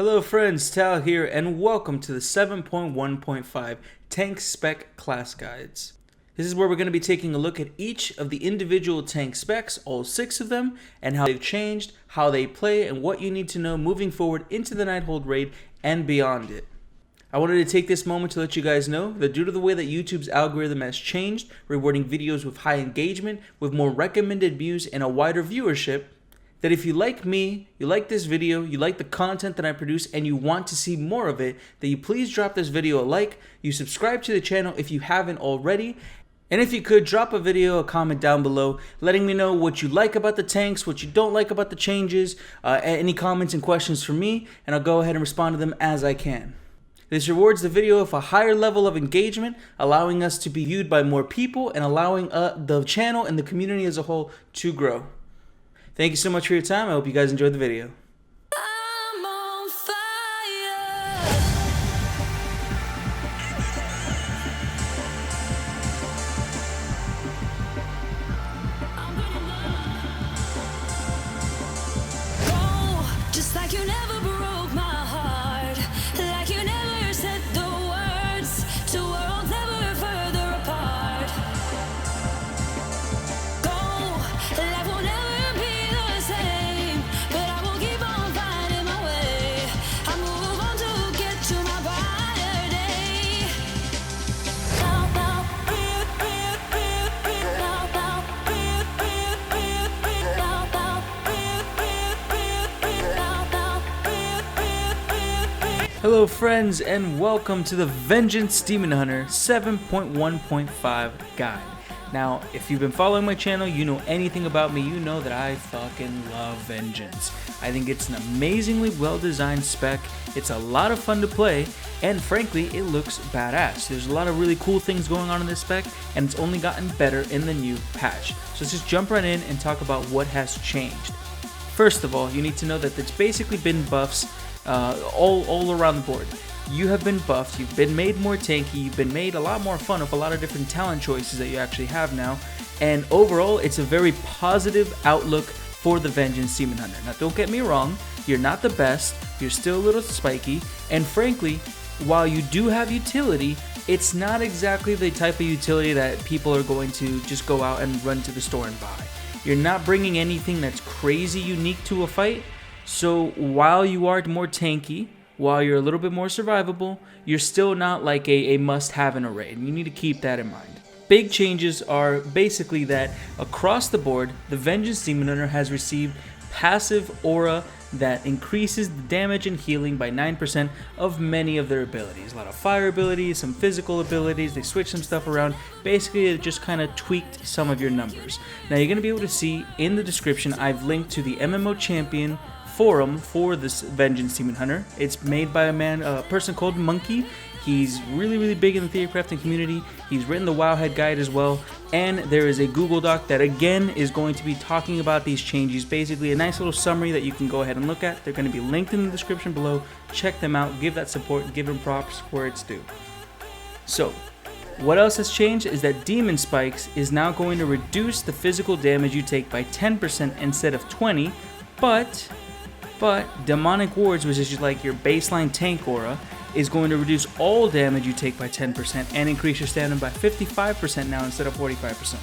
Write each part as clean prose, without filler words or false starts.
Hello friends, Tal here, and welcome to the 7.1.5 Tank Spec Class Guides. This is where we're going to be taking a look at each of the individual tank specs, all 6 of them, and how they've changed, how they play, and what you need to know moving forward into the Nighthold raid and beyond it. I wanted to take this moment to let you guys know that due to the way that YouTube's algorithm has changed, rewarding videos with high engagement, with more recommended views, and a wider viewership, that if you like me, you like this video, you like the content that I produce, and you want to see more of it, that you please drop this video a like, you subscribe to the channel if you haven't already, and if you could, drop a comment down below, letting me know what you like about the tanks, what you don't like about the changes, any comments and questions for me, and I'll go ahead and respond to them as I can. This rewards the video with a higher level of engagement, allowing us to be viewed by more people, and allowing the channel and the community as a whole to grow. Thank you so much for your time. I hope you guys enjoyed the video. I'm on fire. Go, just like you never broke my heart, like you never said the words to worlds never further apart. Go, life will never be the same, but I will keep on finding my way. I move on to get to my brighter day. Now, now, now, Hello friends, and welcome to the Vengeance Demon Hunter 7.1.5 guide. Now, if you've been following my channel, you know anything about me, you know that I fucking love Vengeance. I think it's an amazingly well-designed spec, it's a lot of fun to play, and frankly, it looks badass. There's a lot of really cool things going on in this spec, and it's only gotten better in the new patch. So let's just jump right in and talk about what has changed. First of all, you need to know that it's basically been buffs all around the board. You have been buffed, you've been made more tanky, you've been made a lot more fun with a lot of different talent choices that you actually have now, and overall it's a very positive outlook for the Vengeance Demon Hunter. Now don't get me wrong, you're not the best, you're still a little spiky, and frankly, while you do have utility, it's not exactly the type of utility that people are going to just go out and run to the store and buy. You're not bringing anything that's crazy unique to a fight, so while you are more tanky, while you're a little bit more survivable, you're still not like a must-have in a raid, and you need to keep that in mind. Big changes are basically that across the board, the Vengeance Demon Hunter has received passive aura that increases the damage and healing by 9% of many of their abilities. A lot of fire abilities, some physical abilities, they switch some stuff around. Basically, it just kind of tweaked some of your numbers. Now you're going to be able to see in the description, I've linked to the MMO Champion forum for this Vengeance Demon Hunter. It's made by a person called Munkky. He's really big in the theory crafting community. He's written the Wowhead guide as well, and there is a Google Doc that again is going to be talking about these changes. Basically a nice little summary that you can go ahead and look at. They're going to be linked in the description below. Check them out, give that support, give them props where it's due. So what else has changed is that Demon Spikes is now going to reduce the physical damage you take by 10% instead of 20%, but Demonic Wards, which is just like your baseline tank aura, is going to reduce all damage you take by 10% and increase your stamina by 55% now instead of 45%.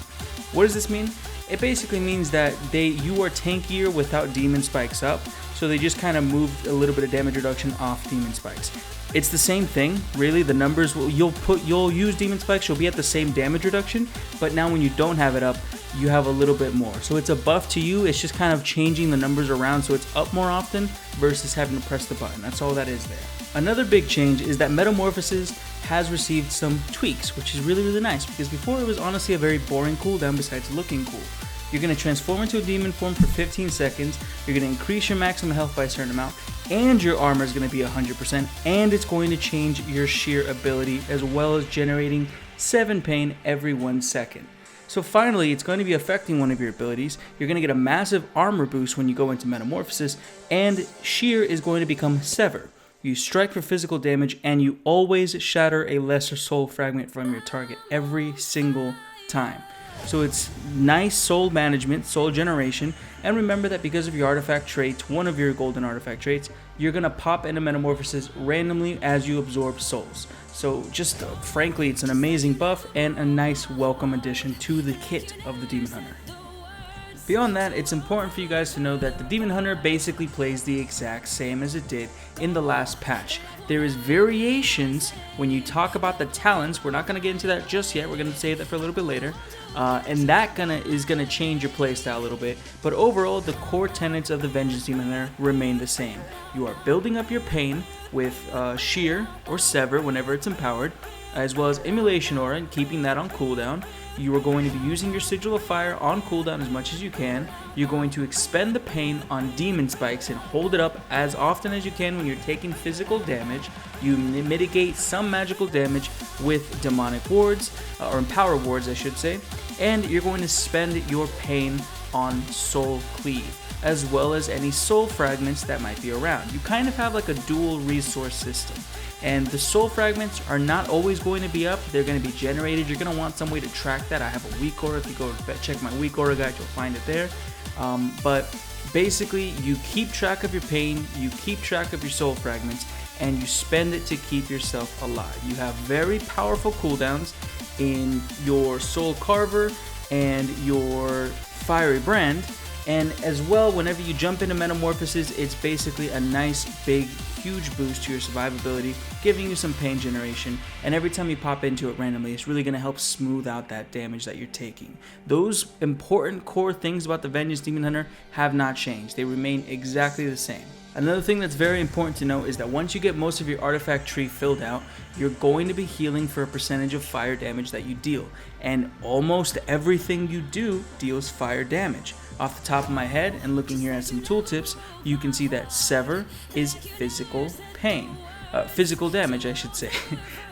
What does this mean? It basically means that you are tankier without Demon Spikes up, so they just kind of moved a little bit of damage reduction off Demon Spikes. It's the same thing, really. The numbers, you'll use Demon Spikes, you'll be at the same damage reduction, but now when you don't have it up, you have a little bit more. So it's a buff to you, it's just kind of changing the numbers around so it's up more often versus having to press the button. That's all that is there. Another big change is that Metamorphosis has received some tweaks, which is really nice, because before it was honestly a very boring cooldown besides looking cool. You're going to transform into a demon form for 15 seconds, you're going to increase your maximum health by a certain amount, and your armor is going to be 100%, and it's going to change your sheer ability as well as generating 7 pain every 1 second. So finally, it's going to be affecting one of your abilities. You're going to get a massive armor boost when you go into Metamorphosis, and sheer is going to become Sever. You strike for physical damage, and you always shatter a lesser soul fragment from your target every single time. So it's nice soul management, soul generation, and remember that because of your artifact traits, one of your golden artifact traits, you're going to pop into metamorphosis randomly as you absorb souls. So just frankly, it's an amazing buff and a nice welcome addition to the kit of the Demon Hunter. Beyond that, it's important for you guys to know that the Demon Hunter basically plays the exact same as it did in the last patch. There is variations when you talk about the talents. We're not going to get into that just yet. We're going to save that for a little bit later. And that is gonna change your playstyle a little bit. But overall, the core tenets of the Vengeance Demon Hunter remain the same. You are building up your pain with Shear or Sever whenever it's empowered, as well as Immolation Aura and keeping that on cooldown. You are going to be using your Sigil of Fire on cooldown as much as you can. You're going to expend the pain on Demon Spikes and hold it up as often as you can when you're taking physical damage. You mitigate some magical damage with Demonic Wards, or Empower Wards I should say. And you're going to spend your pain on Soul Cleave, as well as any soul fragments that might be around. You kind of have like a dual resource system. And the soul fragments are not always going to be up. They're going to be generated. You're going to want some way to track that. I have a weak aura. If you go check my weak aura guide, you'll find it there. But basically, you keep track of your pain, you keep track of your soul fragments, and you spend it to keep yourself alive. You have very powerful cooldowns in your Soul Carver and your Fiery Brand. And as well, whenever you jump into Metamorphosis, it's basically a nice, big, huge boost to your survivability, giving you some pain generation. And every time you pop into it randomly, it's really going to help smooth out that damage that you're taking. Those important core things about the Vengeance Demon Hunter have not changed. They remain exactly the same. Another thing that's very important to know is that once you get most of your artifact tree filled out, you're going to be healing for a percentage of fire damage that you deal. And almost everything you do deals fire damage. Off the top of my head and looking here at some tooltips, you can see that Sever is physical pain. Physical damage, I should say.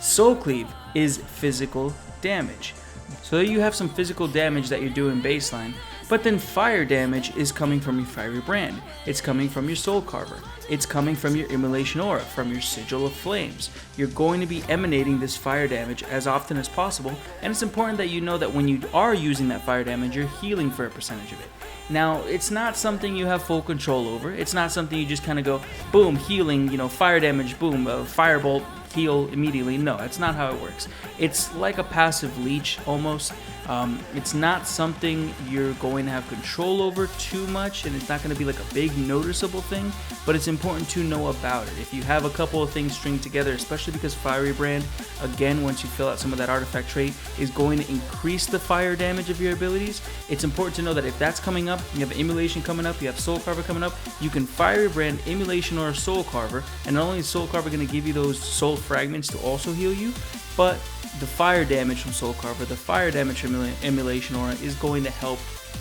Soul Cleave is physical damage. So you have some physical damage that you're doing baseline, but then fire damage is coming from your Fiery Brand. It's coming from your Soul Carver. It's coming from your Immolation Aura, from your Sigil of Flames. You're going to be emanating this fire damage as often as possible, and it's important that you know that when you are using that fire damage, you're healing for a percentage of it. Now, it's not something you have full control over. It's not something you just kind of go, boom, healing, fire damage, boom, firebolt, heal immediately. No, that's not how it works. It's like a passive leech almost. It's not something you're going to have control over too much, and it's not going to be like a big noticeable thing, but it's important to know about it. If you have a couple of things stringed together, especially because Fiery Brand, again, once you fill out some of that artifact trait, is going to increase the fire damage of your abilities, it's important to know that if that's coming up, you have Immolation coming up, you have Soul Carver coming up, you can Fiery Brand, Immolation, or Soul Carver, and not only is Soul Carver going to give you those soul fragments to also heal you, but the fire damage from Soul Carver, the fire damage from Immolation Aura is going to help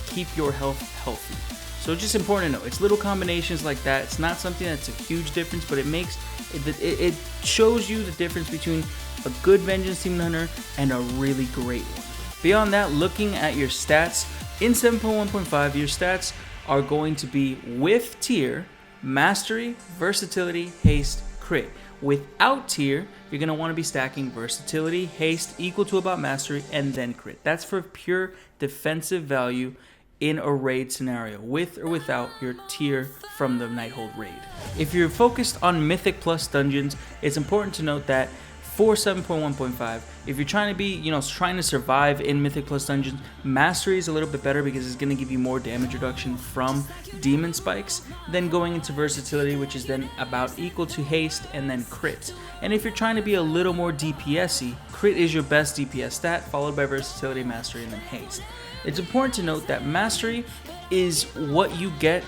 keep your health healthy. So it's just important to know, it's little combinations like that. It's not something that's a huge difference, but it shows you the difference between a good Vengeance Demon Hunter and a really great one. Beyond that, looking at your stats, in 7.1.5, your stats are going to be with tier, mastery, versatility, haste, crit. Without tier, you're going to want to be stacking versatility, haste equal to about mastery, and then crit. That's for pure defensive value in a raid scenario, with or without your tier from the Nighthold raid. If you're focused on Mythic Plus dungeons, it's important to note that for 7.1.5, if you're trying to be, trying to survive in Mythic Plus dungeons, Mastery is a little bit better because it's going to give you more damage reduction from Demon Spikes, then going into Versatility, which is then about equal to Haste, and then Crit. And if you're trying to be a little more DPS-y, Crit is your best DPS stat, followed by Versatility, Mastery, and then Haste. It's important to note that Mastery is what you get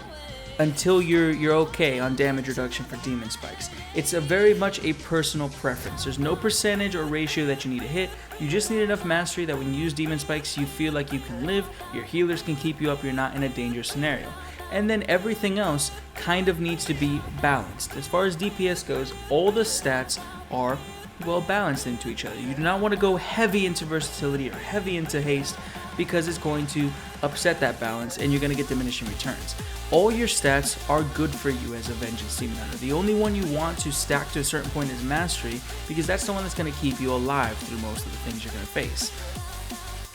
until you're okay on damage reduction for Demon Spikes. It's very much a personal preference. There's no percentage or ratio that you need to hit. You just need enough mastery that when you use Demon Spikes, you feel like you can live, your healers can keep you up, you're not in a dangerous scenario. And then everything else kind of needs to be balanced. As far as DPS goes, all the stats are well balanced into each other. You do not want to go heavy into versatility or heavy into haste, because it's going to upset that balance and you're going to get diminishing returns. All your stats are good for you as a Vengeance Demon Hunter. The only one you want to stack to a certain point is Mastery, because that's the one that's going to keep you alive through most of the things you're going to face.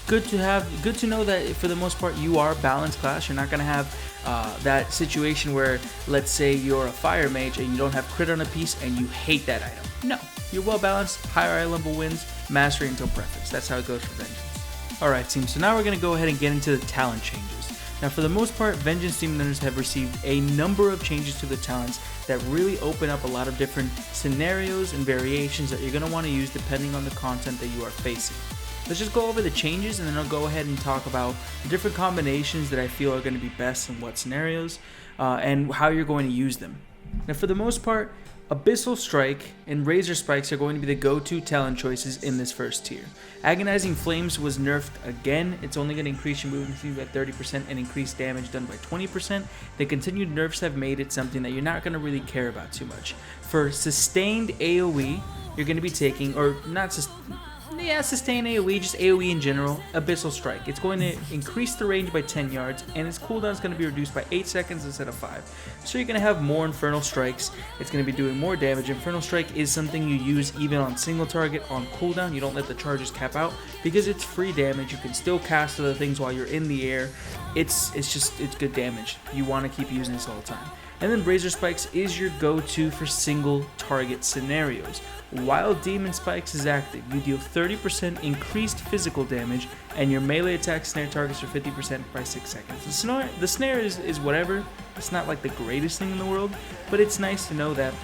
good to know that for the most part you are balanced class. You're not gonna have that situation where, let's say you're a fire mage and you don't have crit on a piece and you hate that item. No, you're well balanced. Higher eye level wins, mastery until preference. That's how it goes for Vengeance. Alright team, so now we're gonna go ahead and get into the talent changes. Now for the most part, Vengeance Demon Hunters have received a number of changes to the talents that really open up a lot of different scenarios and variations that you're going to want to use depending on the content that you are facing. Let's just go over the changes, and then I'll go ahead and talk about the different combinations that I feel are going to be best in what scenarios, and how you're going to use them. Now for the most part, Abyssal Strike and Razor Spikes are going to be the go-to talent choices in this first tier. Agonizing Flames was nerfed again. It's only going to increase your movement speed by 30% and increase damage done by 20%. The continued nerfs have made it something that you're not going to really care about too much. For sustained AoE, you're going to be taking, or not sustained AoE, just AoE in general, Abyssal Strike. It's going to increase the range by 10 yards, and its cooldown is going to be reduced by 8 seconds instead of 5. So you're going to have more Infernal Strikes. It's going to be doing more damage. Infernal Strike is something you use even on single target on cooldown. You don't let the charges cap out because it's free damage. You can still cast other things while you're in the air. It's good damage. You want to keep using this all the time. And then Razor Spikes is your go-to for single target scenarios. While Demon Spikes is active, you deal 30% increased physical damage, and your melee attack snare targets for 50% by 6 seconds. The snare is whatever. It's not like the greatest thing in the world, but it's nice to know that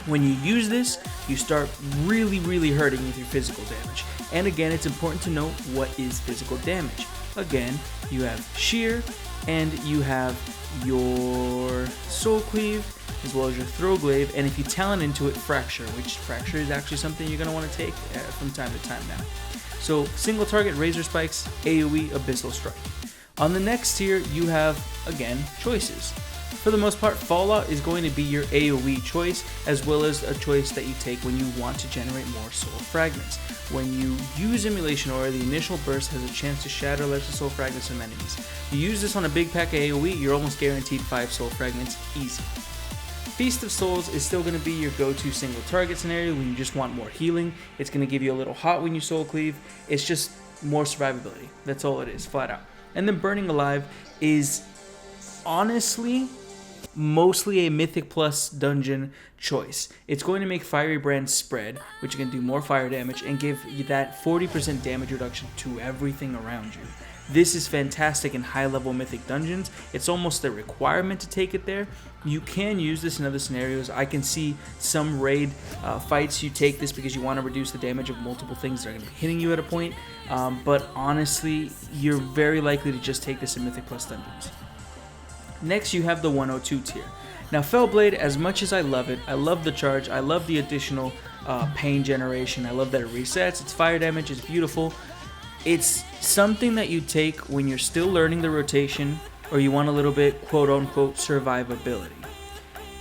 when you use this, you start really hurting with your physical damage. And again, it's important to know what is physical damage. Again, you have Shear, and you have your Soul Cleave, as well as your Throw Glaive, and if you talent into it, Fracture, which Fracture is actually something you're going to want to take from time to time now. So single target Razor Spikes, AoE, Abyssal Strike. On the next tier, you have, again, choices. For the most part, Fallout is going to be your AoE choice, as well as a choice that you take when you want to generate more Soul Fragments. When you use Immolation Aura, the initial burst has a chance to shatter lesser Soul Fragments from enemies. You use this on a big pack of AoE, you're almost guaranteed 5 Soul Fragments, easy. Feast of Souls is still going to be your go-to single target scenario when you just want more healing. It's going to give you a little hot when you Soul Cleave. It's just more survivability. That's all it is, flat out. And then Burning Alive is honestly mostly a Mythic Plus dungeon choice. It's going to make Fiery Brand spread, which can do more fire damage and give you that 40% damage reduction to everything around you. This is fantastic in high-level Mythic dungeons. It's almost a requirement to take it there. You can use this in other scenarios. I can see some raid fights you take this because you want to reduce the damage of multiple things that are going to be hitting you at a point. But honestly, you're very likely to just take this in Mythic Plus dungeons. Next, you have the 102 tier. Now, Fellblade, as much as I love it, I love the charge, I love the additional pain generation, I love that it resets, its fire damage is beautiful. It's something that you take when you're still learning the rotation or you want a little bit quote-unquote survivability.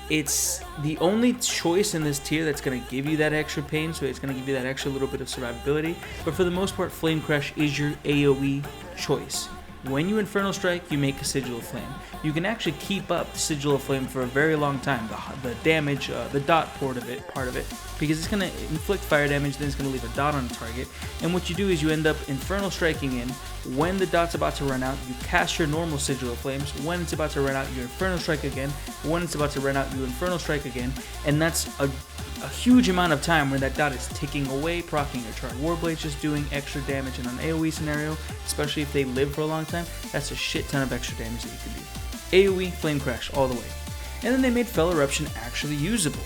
It's the only choice in this tier that's going to give you that extra pain, so it's going to give you that extra little bit of survivability, but for the most part, Flame Crash is your AoE choice. When you Infernal Strike, you make a Sigil of Flame. You can actually keep up the Sigil of Flame for a very long time, the damage, the dot part of it, because it's going to inflict fire damage, then it's going to leave a dot on the target, and what you do is you end up Infernal Striking in. When the dot's about to run out, you cast your normal Sigil of Flames. When it's about to run out, you Infernal Strike again. When it's about to run out, you Infernal Strike again, and that's a huge amount of time where that dot is ticking away, proccing your Charred Warblades, just doing extra damage in an AoE scenario, especially if they live for a long time. That's a shit ton of extra damage that you can do. AoE, Flame Crash, all the way. And then they made Fell Eruption actually usable,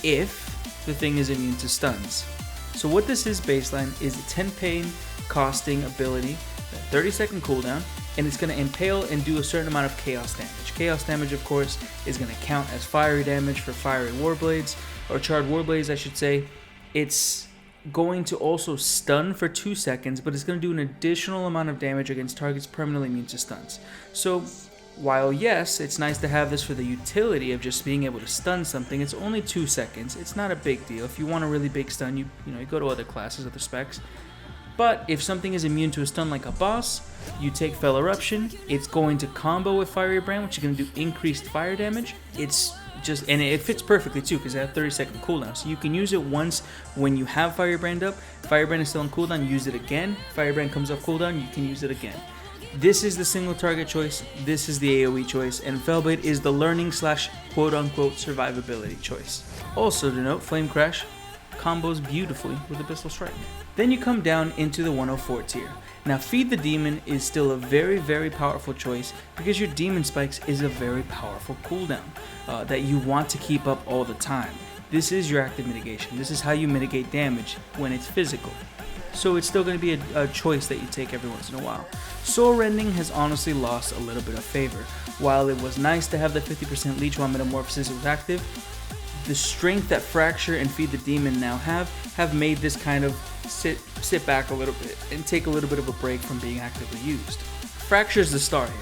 if the thing is immune to stuns. So what this is baseline is a 10 pain costing ability, a 30-second cooldown, and it's going to impale and do a certain amount of chaos damage. Chaos damage, of course, is going to count as fiery damage for fiery Warblades, or Charred Warblades, I should say. It's going to also stun for 2 seconds, but it's going to do an additional amount of damage against targets permanently immune to stuns. So, while yes, it's nice to have this for the utility of just being able to stun something, it's only 2 seconds. It's not a big deal. If you want a really big stun, you go to other classes, other specs. But if something is immune to a stun like a boss, you take Fell Eruption. It's going to combo with Fiery Brand, which is going to do increased fire damage. It's and it fits perfectly too because it has 30-second cooldown. So you can use it once when you have Firebrand up. Firebrand is still on cooldown, use it again. Firebrand comes off cooldown, you can use it again. This is the single target choice, this is the AoE choice, and Fellblade is the learning / quote-unquote survivability choice. Also to note, Flame Crash combos beautifully with Abyssal Strike. Then you come down into the 104 tier. Now Feed the Demon is still a very powerful choice because your Demon Spikes is a very powerful cooldown that you want to keep up all the time. This is your active mitigation. This is how you mitigate damage when it's physical. So it's still going to be a choice that you take every once in a while. Soul Rending has honestly lost a little bit of favor. While it was nice to have the 50% leech while Metamorphosis was active, the strength that Fracture and Feed the Demon now have made this kind of sit back a little bit and take a little bit of a break from being actively used. Fracture is the star here.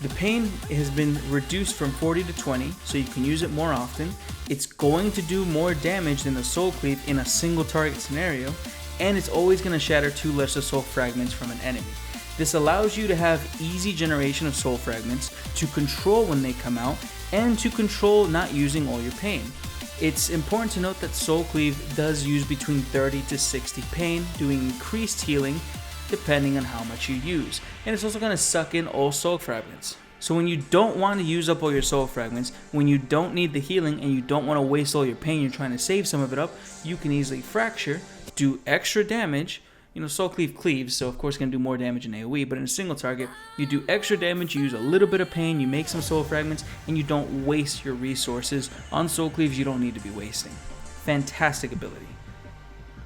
The pain has been reduced from 40 to 20, so you can use it more often. It's going to do more damage than the Soul Cleave in a single target scenario, and it's always going to shatter 2 lesser soul fragments from an enemy. This allows you to have easy generation of soul fragments, to control when they come out, and to control not using all your pain. It's important to note that Soul Cleave does use between 30 to 60 pain, doing increased healing depending on how much you use. And it's also going to suck in all soul fragments. So when you don't want to use up all your soul fragments, when you don't need the healing and you don't want to waste all your pain, you're trying to save some of it up, you can easily Fracture, do extra damage. You know, Soul Cleave cleaves, so of course it's going to do more damage in AoE, but in a single target, you do extra damage, you use a little bit of pain, you make some soul fragments, and you don't waste your resources. On Soul Cleaves, you don't need to be wasting. Fantastic ability.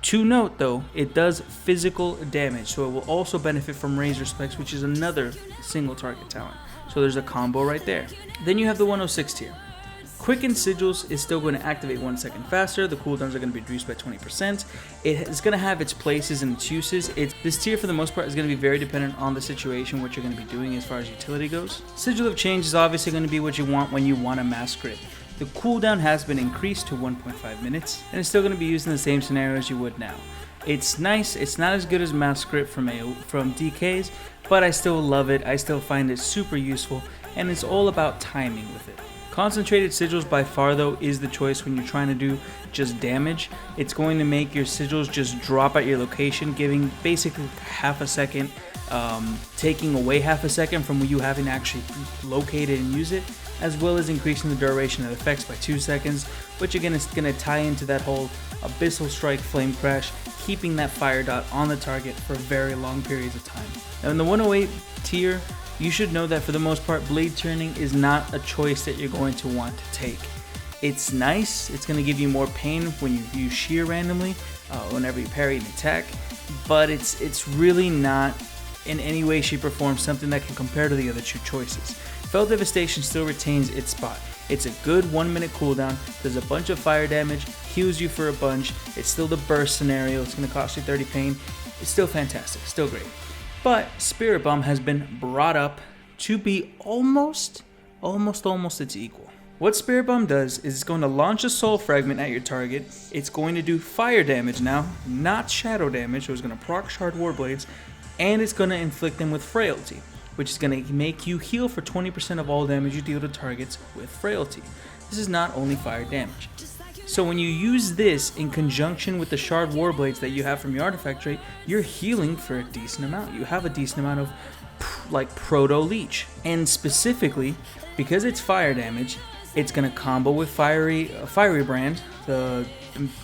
To note though, it does physical damage, so it will also benefit from Razor Spikes, which is another single target talent. So there's a combo right there. Then you have the 106 tier. Quicken Sigils is still going to activate 1 second faster. The cooldowns are going to be reduced by 20%. It is going to have its places and its uses. This tier for the most part is going to be very dependent on the situation, what you're going to be doing as far as utility goes. Sigil of Change is obviously going to be what you want when you want a mass crit. The cooldown has been increased to 1.5 minutes, and it's still going to be used in the same scenario as you would now. It's nice, it's not as good as mass crit from DKs, but I still love it, I still find it super useful, and it's all about timing with it. Concentrated Sigils by far though is the choice when you're trying to do just damage. It's going to make your Sigils just drop at your location, giving basically half a second, taking away half a second from you having to actually locate it and use it, as well as increasing the duration of effects by 2 seconds, which again is going to tie into that whole Abyssal Strike Flame Crash, keeping that fire dot on the target for very long periods of time. Now in the 108 tier, you should know that for the most part, blade turning is not a choice that you're going to want to take. It's nice, it's going to give you more pain when you use shear randomly, whenever you parry and attack, but it's really not in any way, shape, or form something that can compare to the other 2 choices. Fell Devastation still retains its spot. It's a good 1 minute cooldown, does a bunch of fire damage, heals you for a bunch, it's still the burst scenario, it's going to cost you 30 pain, it's still fantastic, still great. But Spirit Bomb has been brought up to be almost its equal. What Spirit Bomb does is it's going to launch a soul fragment at your target. It's going to do fire damage now, not shadow damage, so it's going to proc Shard Warblades, and it's going to inflict them with Frailty, which is going to make you heal for 20% of all damage you deal to targets with Frailty. This is not only fire damage. So when you use this in conjunction with the Shard Warblades that you have from your artifact trait, you're healing for a decent amount. You have a decent amount of like Proto Leech. And specifically, because it's fire damage, it's going to combo with Fiery Brand,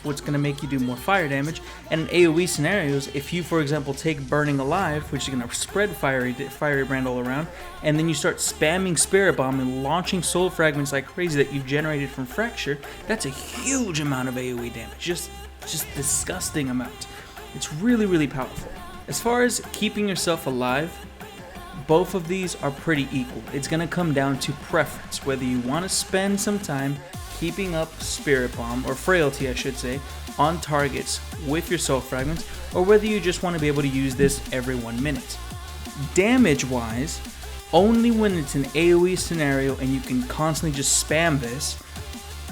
what's going to make you do more fire damage. And in AoE scenarios, if you, for example, take Burning Alive, which is going to spread Fiery Brand all around, and then you start spamming Spirit Bomb and launching soul fragments like crazy that you've generated from Fracture, that's a huge amount of AoE damage. Just disgusting amount. It's really powerful. As far as keeping yourself alive, both of these are pretty equal. It's going to come down to preference, whether you want to spend some time keeping up Spirit Bomb, or Frailty I should say, on targets with your soul fragments, or whether you just want to be able to use this every 1 minute. Damage wise, only when it's an AoE scenario and you can constantly just spam this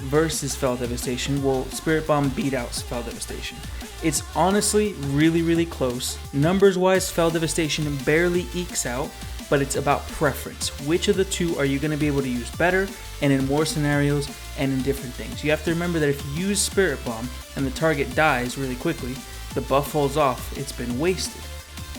versus Fell Devastation will Spirit Bomb beat out Fell Devastation. It's honestly really close. Numbers wise, Fell Devastation barely ekes out, but it's about preference. Which of the two are you going to be able to use better and in more scenarios and in different things? You have to remember that if you use Spirit Bomb and the target dies really quickly, the buff falls off, it's been wasted.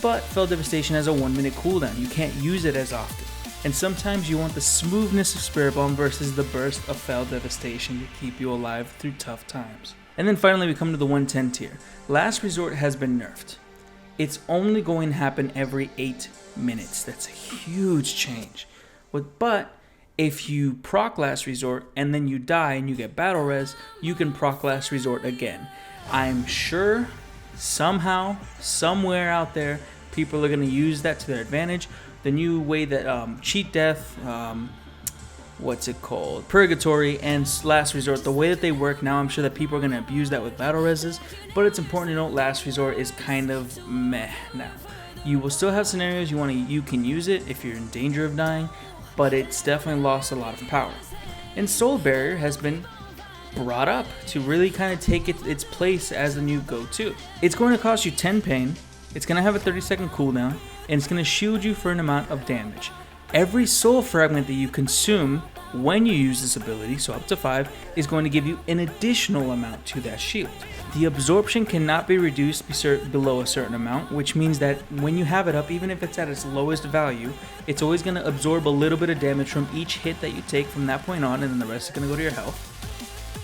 But Fell Devastation has a 1-minute cooldown. You can't use it as often. And sometimes you want the smoothness of Spirit Bomb versus the burst of Fell Devastation to keep you alive through tough times. And then finally we come to the 110 tier. Last Resort has been nerfed. It's only going to happen every 8 minutes. That's a huge change. But if you proc Last Resort and then you die and you get Battle Res, you can proc Last Resort again. I'm sure somehow, somewhere out there, people are going to use that to their advantage. The new way that Cheat Death, Purgatory, and Last Resort, the way that they work now, I'm sure that people are going to abuse that with Battle Reses, but it's important to note Last Resort is kind of meh now. You will still have scenarios you can use it if you're in danger of dying, but it's definitely lost a lot of power. And Soul Barrier has been brought up to really kind of take its place as the new go-to. It's going to cost you 10 pain, it's going to have a 30-second cooldown, and it's going to shield you for an amount of damage. Every soul fragment that you consume when you use this ability, so up to 5, is going to give you an additional amount to that shield. The absorption cannot be reduced below a certain amount, which means that when you have it up, even if it's at its lowest value, it's always going to absorb a little bit of damage from each hit that you take from that point on, and then the rest is going to go to your health.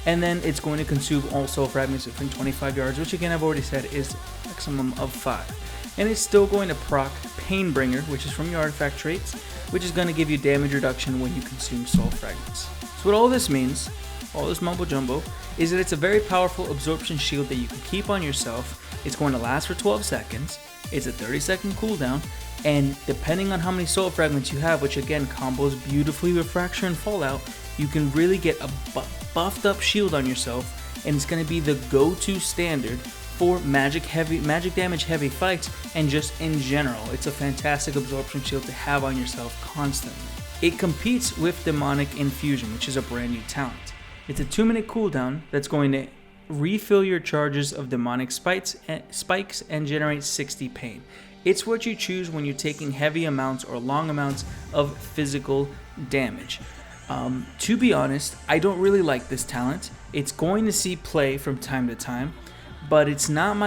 And then it's going to consume all soul fragments within 25 yards, which again I've already said is maximum of 5. And it's still going to proc Painbringer, which is from your artifact traits, which is going to give you damage reduction when you consume soul fragments. So what all this means, all this mumbo jumbo, is that it's a very powerful absorption shield that you can keep on yourself. It's going to last for 12 seconds, it's a 30-second cooldown, and depending on how many soul fragments you have, which again combos beautifully with Fracture and Fallout, you can really get a buffed up shield on yourself, and it's going to be the go-to standard for magic damage heavy fights, and just in general. It's a fantastic absorption shield to have on yourself constantly. It competes with Demonic Infusion, which is a brand new talent. It's a 2-minute cooldown that's going to refill your charges of demonic spikes and generate 60 pain. It's what you choose when you're taking heavy amounts or long amounts of physical damage. To be honest, I don't really like this talent. It's going to see play from time to time, but it's not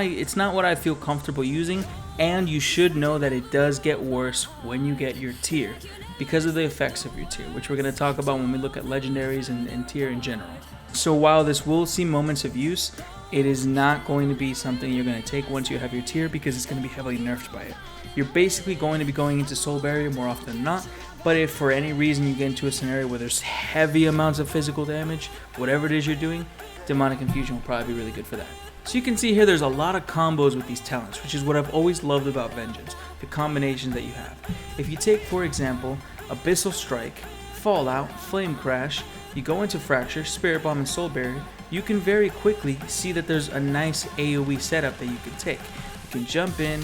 what I feel comfortable using, and you should know that it does get worse when you get your tier because of the effects of your tier, which we're going to talk about when we look at legendaries and tier in general. So while this will see moments of use, it is not going to be something you're going to take once you have your tier, because it's going to be heavily nerfed by it. You're basically going to be going into Soul Barrier more often than not, but if for any reason you get into a scenario where there's heavy amounts of physical damage, whatever it is you're doing, Demonic Infusion will probably be really good for that. So you can see here there's a lot of combos with these talents, which is what I've always loved about Vengeance, the combinations that you have. If you take, for example, Abyssal Strike, Fallout, Flame Crash, you go into Fracture, Spirit Bomb, and Soul Barrier, you can very quickly see that there's a nice AoE setup that you can take. You can jump in,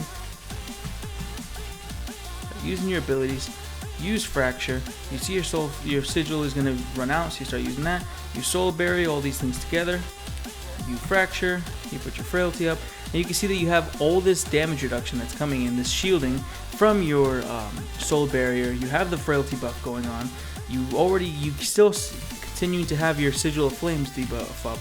using your abilities, use Fracture, you see your sigil is going to run out, so you start using that, you Soul Barrier, all these things together, you Fracture, you put your Frailty up, and you can see that you have all this damage reduction that's coming in, this shielding from your Soul Barrier. You have the Frailty buff going on, you still continuing to have your Sigil of Flames debuff up,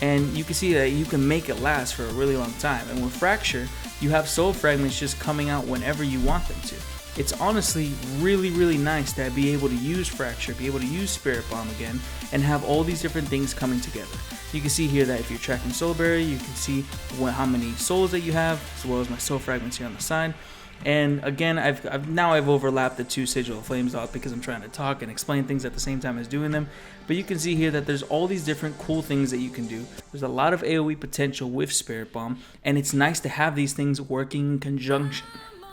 and you can see that you can make it last for a really long time. And with Fracture, you have soul fragments just coming out whenever you want them to. It's honestly really nice to be able to use Fracture, be able to use Spirit Bomb again, and have all these different things coming together. You can see here that if you're tracking Soul Barrier, you can see how many souls that you have, as well as my soul fragments here on the side. And again, I've overlapped the two Sigil of Flames off because I'm trying to talk and explain things at the same time as doing them. But you can see here that there's all these different cool things that you can do. There's a lot of AoE potential with Spirit Bomb, and it's nice to have these things working in conjunction.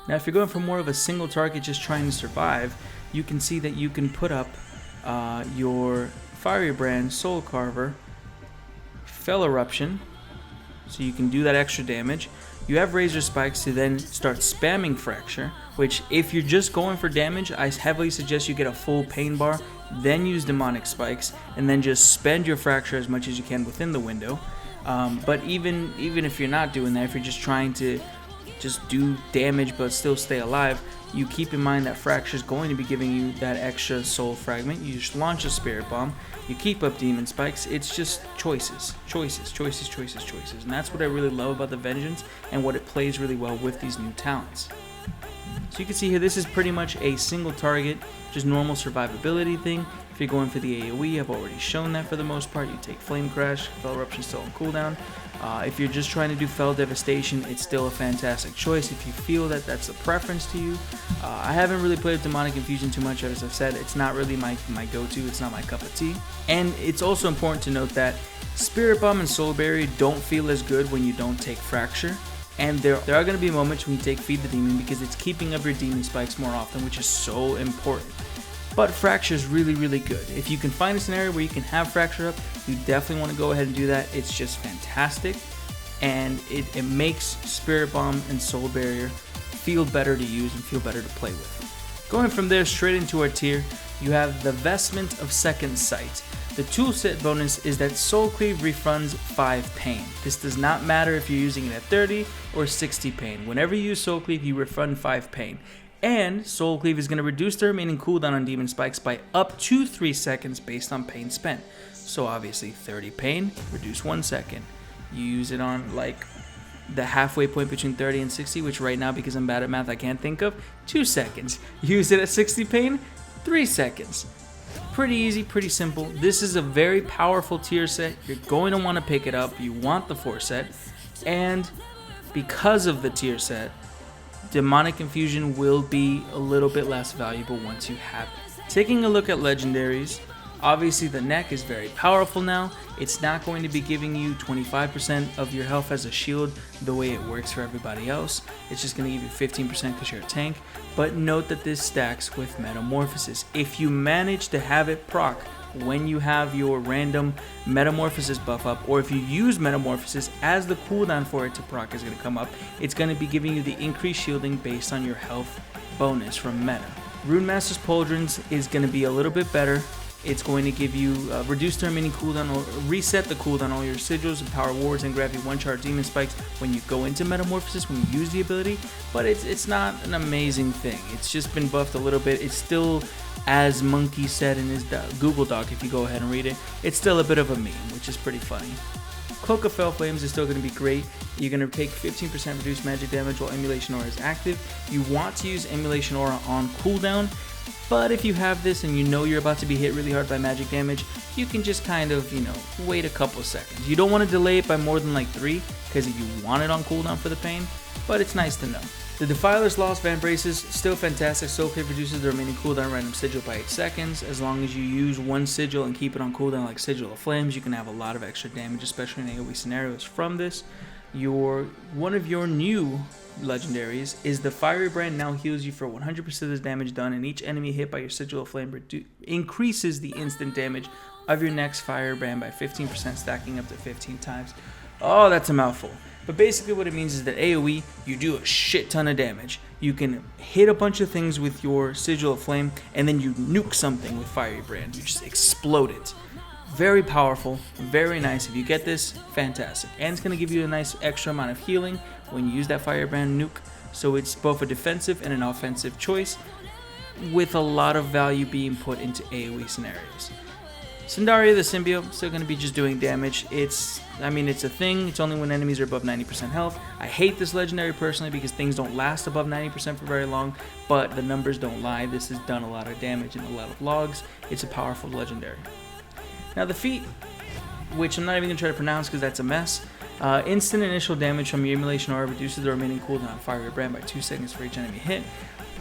Now, if you're going for more of a single target just trying to survive, you can see that you can put up your Firebrand, Soul Carver, Fell Eruption, so you can do that extra damage. You have Razor Spikes to then start spamming Fracture, which if you're just going for damage, I heavily suggest you get a full pain bar, then use Demonic Spikes, and then just spend your Fracture as much as you can within the window. But even if you're not doing that, if you're just trying to just do damage but still stay alive, you keep in mind that Fracture is going to be giving you that extra soul fragment. You just launch a Spirit Bomb, you keep up Demon Spikes. It's just choices, choices, choices, choices, choices. And that's what I really love about the Vengeance and what it plays really well with these new talents. So you can see here, this is pretty much a single target, just normal survivability thing. If you're going for the AoE, I've already shown that for the most part. You take Flame Crash, Fell Eruption still on cooldown. If you're just trying to do Fell Devastation, it's still a fantastic choice if you feel that that's a preference to you. I haven't really played with Demonic Infusion too much, as I've said. It's not really my go-to, it's not my cup of tea. And it's also important to note that Spirit Bomb and Soul Barrier don't feel as good when you don't take Fracture. And there are going to be moments when you take Feed the Demon because it's keeping up your Demon Spikes more often, which is so important. But Fracture is really, really good. If you can find a scenario where you can have Fracture up, you definitely want to go ahead and do that. It's just fantastic. And it makes Spirit Bomb and Soul Barrier feel better to use and feel better to play with. Going from there straight into our tier, you have the Vestment of Second Sight. The toolset bonus is that Soul Cleave refunds 5 pain. This does not matter if you're using it at 30 or 60 pain. Whenever you use Soul Cleave, you refund 5 pain. And Soul Cleave is going to reduce the remaining cooldown on Demon Spikes by up to 3 seconds based on pain spent. So obviously 30 pain, reduce 1 second. You use it on like the halfway point between 30 and 60, which right now, because I'm bad at math, I can't think of, 2 seconds. Use it at 60 pain, 3 seconds. Pretty easy, pretty simple. This is a very powerful tier set. You're going to want to pick it up. You want the 4 set. And because of the tier set, Demonic Infusion will be a little bit less valuable once you have it. Taking a look at legendaries, obviously the neck is very powerful now. It's not going to be giving you 25% of your health as a shield the way it works for everybody else. It's just going to give you 15% because you're a tank. But note that this stacks with Metamorphosis. If you manage to have it proc when you have your random Metamorphosis buff up, or if you use Metamorphosis as the cooldown for it to proc is going to come up, it's going to be giving you the increased shielding based on your health bonus from meta. Rune Master's Pauldrons is going to be a little bit better. It's going to give you reduce the remaining cooldown, or reset the cooldown on all your sigils and power wards, and grab you 1-charge demon spikes when you go into Metamorphosis, when you use the ability. But it's not an amazing thing. It's just been buffed a little bit. It's still, as Munkky said in his Google Doc, if you go ahead and read it, it's still a bit of a meme, which is pretty funny. Cloak of Fell Flames is still going to be great. You're going to take 15% reduced magic damage while Emulation Aura is active. You want to use Emulation Aura on cooldown, but if you have this and you know you're about to be hit really hard by magic damage, you can just kind of, wait a couple seconds. You don't want to delay it by more than like 3, because you want it on cooldown for the pain, but it's nice to know. The Defiler's Lost Van Braces, still fantastic. Soul Cleave reduces the remaining cooldown random sigil by 8 seconds. As long as you use one sigil and keep it on cooldown like Sigil of Flames, you can have a lot of extra damage, especially in AoE scenarios from this. One of your new legendaries is the Fiery Brand. Now heals you for 100% of the damage done, and each enemy hit by your Sigil of Flame increases the instant damage of your next Fire Brand by 15%, stacking up to 15 times. Oh, that's a mouthful. But basically what it means is that AoE, you do a shit ton of damage. You can hit a bunch of things with your Sigil of Flame, and then you nuke something with Fiery Brand. You just explode it. Very powerful, very nice. If you get this, fantastic. And it's going to give you a nice extra amount of healing when you use that Firebrand nuke. So it's both a defensive and an offensive choice, with a lot of value being put into AoE scenarios. Syndaria the Symbiote, still going to be just doing damage. It's a thing. It's only when enemies are above 90% health. I hate this legendary personally because things don't last above 90% for very long, but the numbers don't lie. This has done a lot of damage in a lot of logs. It's a powerful legendary. Now the feat, which I'm not even going to try to pronounce because that's a mess. Instant initial damage from your Emulation Aura reduces the remaining cooldown on Fiery Brand by 2 seconds for each enemy hit.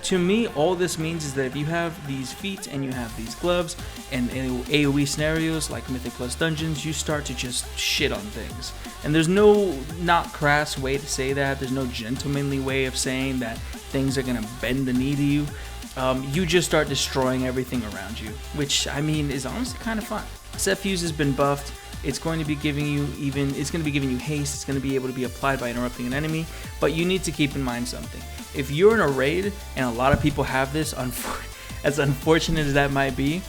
To me, all this means is that if you have these feats and you have these gloves, and in AoE scenarios like Mythic Plus Dungeons, you start to just shit on things. And there's no not crass way to say that. There's no gentlemanly way of saying that things are going to bend the knee to you. You just start destroying everything around you, which is honestly kind of fun. Set Fuse has been buffed. It's going to be giving you haste. It's going to be able to be applied by interrupting an enemy, but you need to keep in mind something. If you're in a raid, and a lot of people have this, as unfortunate as that might be,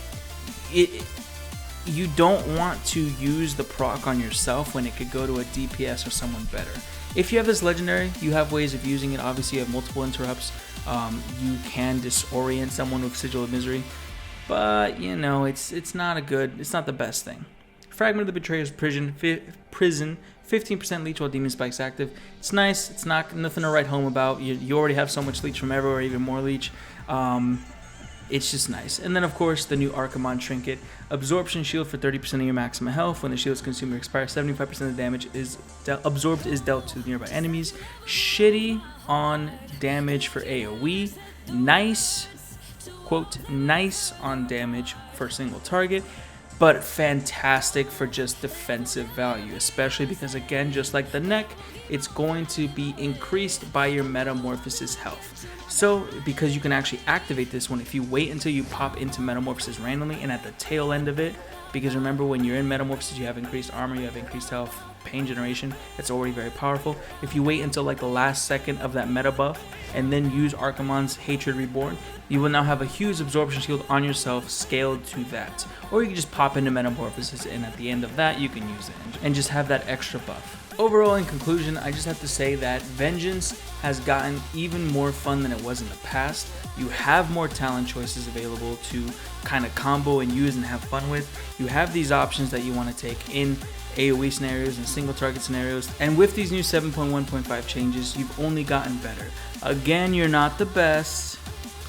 you don't want to use the proc on yourself when it could go to a DPS or someone better. If you have this legendary, you have ways of using it. Obviously, you have multiple interrupts. You can disorient someone with Sigil of Misery, but you know it's not the best thing. Fragment of the Betrayer's Prison, 15% leech while Demon Spike's active. It's nice. It's nothing to write home about. You already have so much leech from everywhere, even more leech. It's just nice. And then, of course, the new Archimon Trinket. Absorption Shield for 30% of your maximum health. When the shield is consumed or expires, 75% of the damage absorbed is dealt to nearby enemies. Shitty on damage for AoE. Nice, quote, nice on damage for a single target. But fantastic for just defensive value, especially because, again, just like the neck, it's going to be increased by your Metamorphosis health. So, because you can actually activate this one if you wait until you pop into Metamorphosis randomly and at the tail end of it, because remember, when you're in Metamorphosis, you have increased armor, you have increased health, pain generation, it's already very powerful. If you wait until like the last second of that meta buff and then use Archimon's Hatred Reborn, you will now have a huge absorption shield on yourself scaled to that. Or you can just pop into Metamorphosis and at the end of that you can use it and just have that extra buff. Overall, in conclusion, I just have to say that Vengeance has gotten even more fun than it was in the past. You have more talent choices available to kind of combo and use and have fun with. You have these options that you want to take in AoE scenarios and single target scenarios, and with these new 7.1.5 changes, you've only gotten better. Again, you're not the best.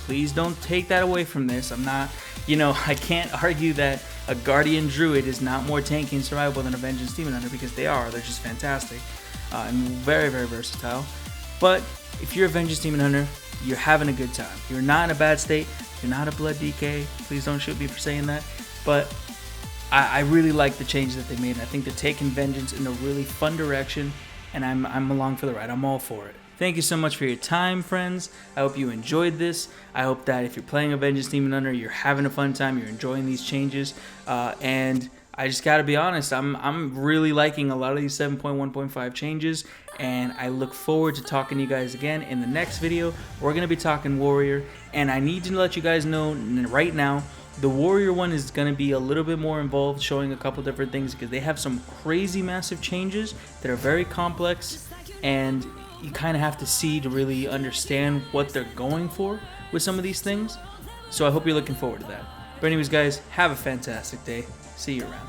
Please don't take that away from this. I can't argue that a Guardian Druid is not more tanky and survivable than a Vengeance Demon Hunter, because they are. They're just fantastic and very, very versatile. But if you're a Vengeance Demon Hunter, you're having a good time. You're not in a bad state. You're not a blood DK. Please don't shoot me for saying that. But I really like the changes that they made. And I think they're taking Vengeance in a really fun direction, and I'm along for the ride. I'm all for it. Thank you so much for your time, friends. I hope you enjoyed this. I hope that if you're playing a Vengeance Demon Hunter, you're having a fun time, you're enjoying these changes. And I just gotta be honest, I'm really liking a lot of these 7.1.5 changes, and I look forward to talking to you guys again in the next video. We're gonna be talking Warrior, and I need to let you guys know right now, the Warrior one is going to be a little bit more involved, showing a couple different things, because they have some crazy massive changes that are very complex, and you kind of have to see to really understand what they're going for with some of these things. So I hope you're looking forward to that. But anyways, guys, have a fantastic day. See you around.